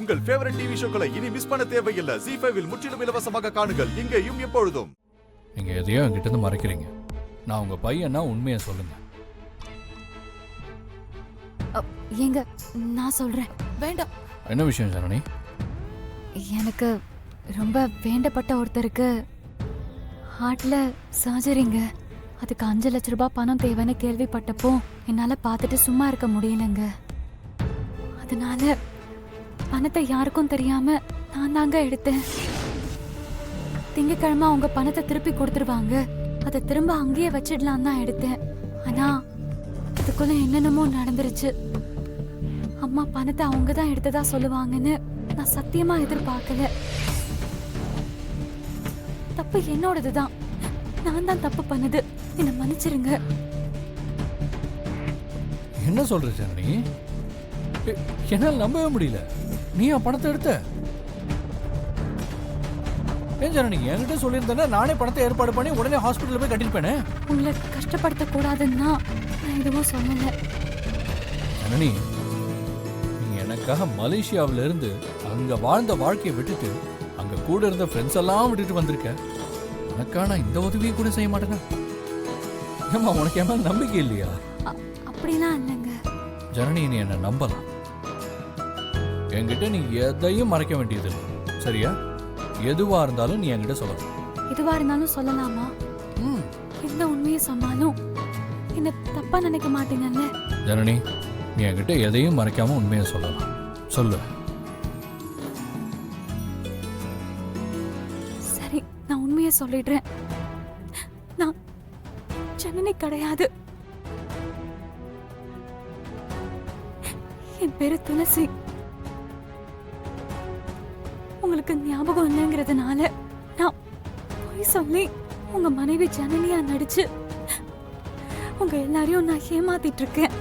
உங்கள் favourite TV ஷோக்களை இனி miss பண்ண தேவையில்லை. ZEE5 இல் முற்றிலும் இலவசமாக காணுங்கள். இங்கேயும் எப்பொழுதும். நீங்க எதையோ என்கிட்ட இருந்து மறைக்கிறீங்க. நான் உங்க பையனா உண்மையை சொல்லுங்க. ஏங்க நான் சொல்றேன். வேண்டாம். என்ன விஷயம் ஜனனி? எனக்கு ரொம்ப வேண்டப்பட்ட ஒருத்தருக்கு ஹார்ட்ல சர்ஜரிங்க. அதுக்கு 5 லட்ச ரூபாய் பணம் தேவைன்னு கேள்விப்பட்டப்போ என்னால பார்த்துட்டு சும்மா இருக்க முடியலங்க. அதனால பணத்தை யாருக்கும் தெரியாம நான் தாங்க எடுத்தேன். திங்கக்கிழமை அவங்க பணத்தை திருப்பி கொடுத்துருவாங்க, அதை திரும்ப அங்கேயே வச்சிடலாம் தான் எடுத்தேன். ஆனா அதுக்குள்ள என்னென்னமோ நடந்துருச்சு. அம்மா பணத்தை அவங்க தான் எடுத்ததா சொல்லுவாங்கன்னு நான் சத்தியமா எதிர்பார்க்கல. தப்பு என்னோடதுதான். நான் தான் தப்பு பண்ணது. என்ன மன்னிச்சிருங்க. என்ன சொல்ற ஜனனி? என்னால் நம்பவே முடியல. நீ பணத்தை எடுத்த? ஏன் ஜனனி என்கிட்ட சொல்லியிருந்தா நானே பணத்தை ஏற்பாடு பண்ணி உடனே ஹாஸ்பிட்டல் போய் கட்டிருப்பேனே. உங்களை கஷ்டப்படுத்த கூடாதுன்னா நான் எதுவும் சொல்லல. ஜனனி, நீ எனக்காக மலேசியாவில இருந்து அங்க வாழ்ந்த வாழ்க்கையை விட்டுட்டு அங்க கூட இருந்த ஃப்ரெண்ட்ஸ் எல்லாம் விட்டுட்டு வந்திருக்க. எனக்கான இந்த உதவியை கூட செய்ய மாட்டேனா? ஏமா உனக்கு ஏமா நம்பிக்கை இல்லையா? அப்படிலாம் இல்லைங்க ஜனனி, நீ என்ன நம்பலாம். என்கிட்ட நீ எதையும் மறைக்க வேண்டியது இல்லை, சரியா? எதுவா இருந்தாலும் நீ என்கிட்ட சொல்லலாம். எதுவா இருந்தாலும் சொல்லலாமா? எந்த உண்மையை சொன்னாலும் என்ன தப்பா நினைக்க மாட்டீங்கல்ல? ஜனனி, நீ என்கிட்ட எதையும் மறைக்காம உண்மையை சொல்லலாம். சொல்லு. சரி, நான் உண்மையை சொல்லிடுறேன். நான் ஜனனி கிடையாது. என் பேரு துளசி. உங்களுக்கு ஞாபகம் இல்லைங்கிறதுனால நான் போய் சொல்லி உங்க மனைவி ஜனனியா நடிச்சு உங்க எல்லாரையும் நான் ஏமாத்திட்டு இருக்கேன்.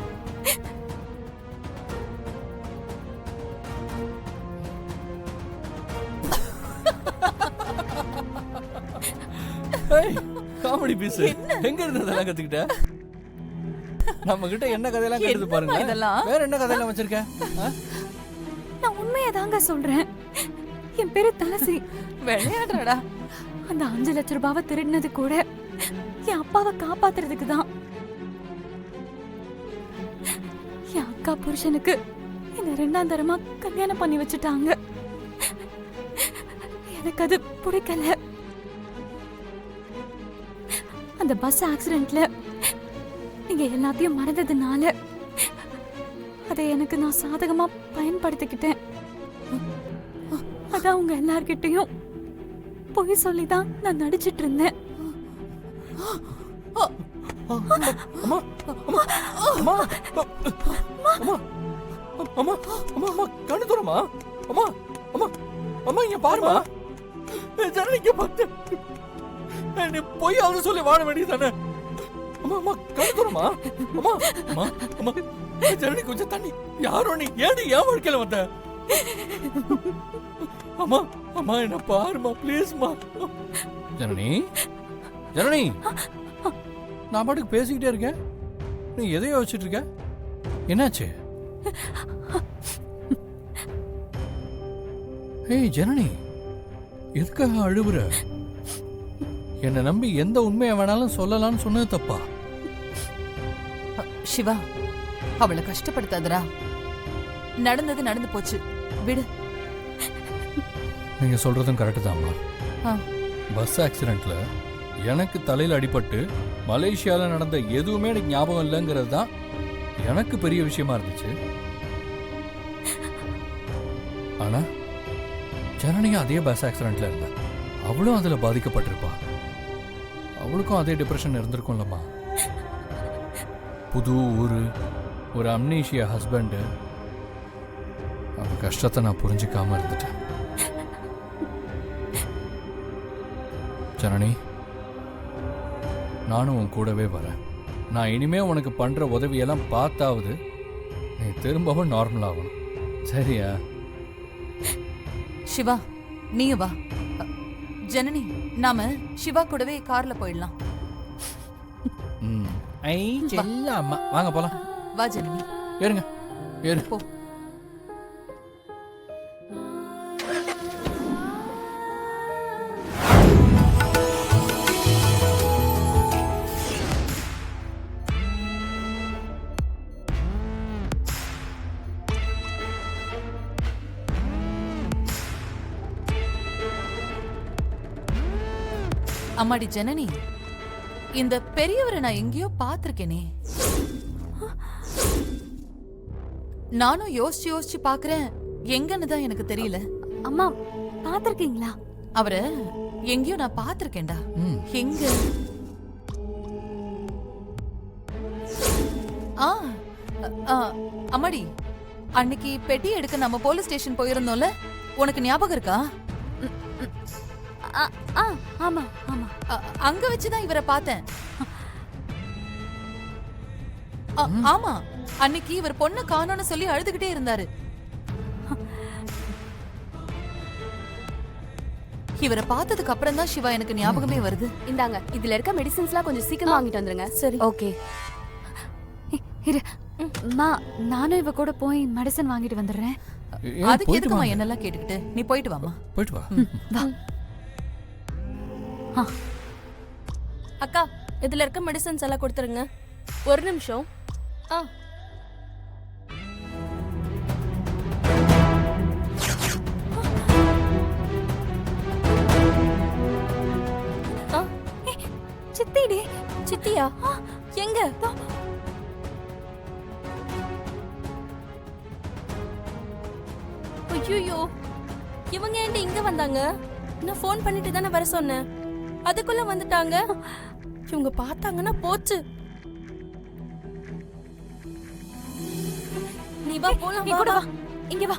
காமெடி பீஸ் எங்க இருந்து இதெல்லாம் கத்துக்கிட்ட? நம்ம கிட்ட என்ன கதையெல்லாம் கேட்டு பாருங்க. வேற என்ன கதையெல்லாம் வச்சிருக்க? நான் உண்மையை தாங்க சொல்றேன். என் பேரு துளசி. விளையாடுறடா. அந்த 5 லட்ச ரூபாவை திருடினது கூட என் அப்பாவை காப்பாத்துறதுக்கு தான். என் அக்கா புருஷனுக்கு என்ன 2ஆம் தரமா கல்யாணம் பண்ணி வச்சுட்டாங்க. எனக்கு அது பிடிக்கல. அந்த பஸ் ஆக்சிடென்ட்ல நீங்க எல்லாத்தையும் மறந்ததுனால அதை எனக்கு நான் சாதகமா பயன்படுத்திக்கிட்டேன். அதான் உங்க எல்லார்கிட்டையும் பொய் சொல்லிதான் நான் நடிச்சிட்டு இருந்தேன். கண்ணு தூரமா? அம்மா அம்மா அம்மா இங்க பாருமா. ஜனனிக்கு பார்த்து நீ பொய்யாவது சொல்லி வாழ வேண்டியதானே? அம்மா அம்மா கண்ணு தூரமா? அம்மா அம்மா அம்மா ஜனனி கொஞ்சம் தண்ணி. யாரோ நீ ஏன் என் வாழ்க்கையில வந்த? அம்மா அம்மா என்ன பாருமா ப்ளீஸ்மா. ஜனனி ஜனனி, நான் பாட்டுக்கு பேசிக்கிட்டே இருக்கேன், நீ எதையோ வச்சுட்டு இருக்க. என்னாச்சு? ஏய் ஜனனி, எதுக்காக அழுவுற? என்னை நம்பி எந்த உண்மையை வேணாலும் சொல்லலாம்னு சொன்னது தப்பா? சிவா, அவளை கஷ்டப்படுத்தாதடா. நடந்தது நடந்து போச்சு, விடு. நீங்க சொல்றதும் கரெக்டு தான்மா. பஸ் ஆக்சிடென்ட்ல எனக்கு தலையில அடிபட்டு மலேசியால நடந்த எதுவுமே எனக்கு ஞாபகம் இல்லைங்கிறது தான் எனக்கு பெரிய விஷயமா இருந்துச்சு. ஆனா ஜனனியும் அதே பஸ் ஆக்சிடென்ட்ல இருந்தா, அவளும் அதுல பாதிக்கப்பட்டிருப்பா. அவளுக்கும் அதே டிப்ரெஷன் இருந்திருக்கும்லம்மா. புது ஊரு, ஒரு அம்னீஷியா ஹஸ்பண்டு. அவன் கஷ்டத்தை நான் புரிஞ்சுக்காம இருந்துட்டேன். ஜனனி, நானும் உன் கூடவே வரேன். நான் இனிமே உனக்கு பண்ற உதவியெல்லாம் பார்த்தாவது நீ திரும்பவும் நார்மல் ஆகணும், சரியா? சிவா, நீயும் வா. ஜனனி, நாம சிவா கூடவே கார்ல போயிடலாம். அம்மா வாங்க போலாம். வா ஜனனி. ஏறுங்க, ஏறு. போ. அம்மாடி ஜனனி, இந்த பெரியவரை நான் எங்கேயோ பாத்திருக்கேனே. நானும் யோசிச்சு யோசிச்சு பாக்குறேன், எங்கன்னு தான் எனக்கு தெரியல. அம்மா பாத்திருக்கீங்களா? அவரை எங்கேயோ நான் பாத்திருக்கேன்டா. எங்க? ஆ, ஆ, அம்மாடி, அன்னைக்கு பெட்டி எடுக்க நம்ம போலீஸ் ஸ்டேஷன் போயிருந்தோம்ல, உனக்கு ஞாபகம் இருக்கா? ஆமா ஆமா. அங்க வச்சுதான் இவரை பார்த்தேன். ஆமா, அன்னைக்கு இவர் பொண்ணை காணோம்னு சொல்லி அழுதுகிட்டே இருந்தாரு. இவரை பார்த்ததுக்கு அப்புறம் தான் சிவா எனக்கு ஞாபகமே வருது. இந்தாங்க, இதுல இருக்க மெடிசின்ஸ்லாம் கொஞ்சம் சீக்கிரமா வாங்கிட்டு வந்துருங்க. சரி, ஓகே. இரு அம்மா, நானும் இவ கூட போய் மெடிசன் வாங்கிட்டு வந்துடுறேன். அதுக்கு எதுக்குமா என்னெல்லாம் கேட்டுக்கிட்டு? நீ போயிட்டு வாமா. போயிட்டு வா. வா. அக்கா, இதுல இருக்க மெடிசின்ஸ் எல்லாம் கொடுத்துருங்க. ஒரு நிமிஷம். சித்திடி. சித்தியா? எங்க? ஐயோ, இவங்க ஏன்டி இங்க வந்தாங்க? நான் ஃபோன் பண்ணிட்டு தானே வர சொன்னேன். அதுக்குள்ள வந்துட்டாங்க. இவங்க பார்த்தாங்கன்னா போச்சு. நீ வா போலாம். நீ கூட வா. இங்க வா.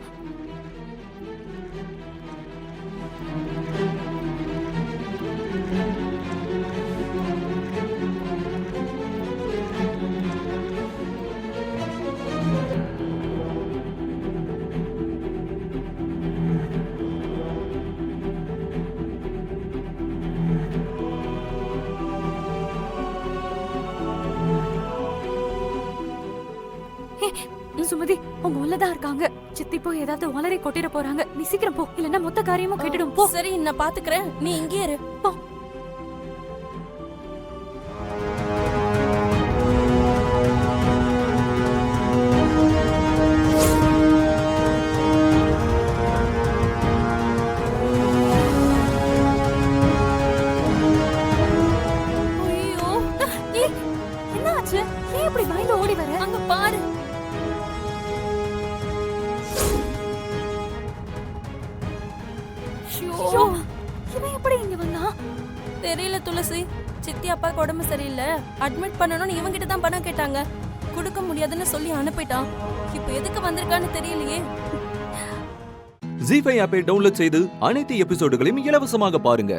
சுமதி, அவங்க உள்ளதான் இருக்காங்க. சித்தி போய் ஏதாவது ஒளரை கொட்டிட போறாங்க. நீ சீக்கிரம் போ, இல்லன்னா மொத்த காரியமும் கெட்டுடும். போ. சரி, நான் பாத்துக்கிறேன். நீ இங்கே இரு. போ. ஐயோ, என்ன ஆச்சு? ஏன் இப்படி பயந்து ஓடி வர? அங்க பாரு. ஐயோ, இவன் எப்படி இங்க வந்தா? தெரியல துளசி. சித்தி அப்பாக்கு உடம்பு சரியில்லை, அட்மிட் பண்ணணும்னு இவங்கிட்ட தான் பணம் கேட்டாங்க. கொடுக்க முடியாதுன்னு சொல்லி அனுப்பிட்டான். இப்ப எதுக்கு வந்திருக்கான்னு தெரியலையே. ஜீ5 ஆப்பை டவுன்லோட் செய்து அனைத்து எபிசோடுகளையும் இலவசமாக பாருங்க.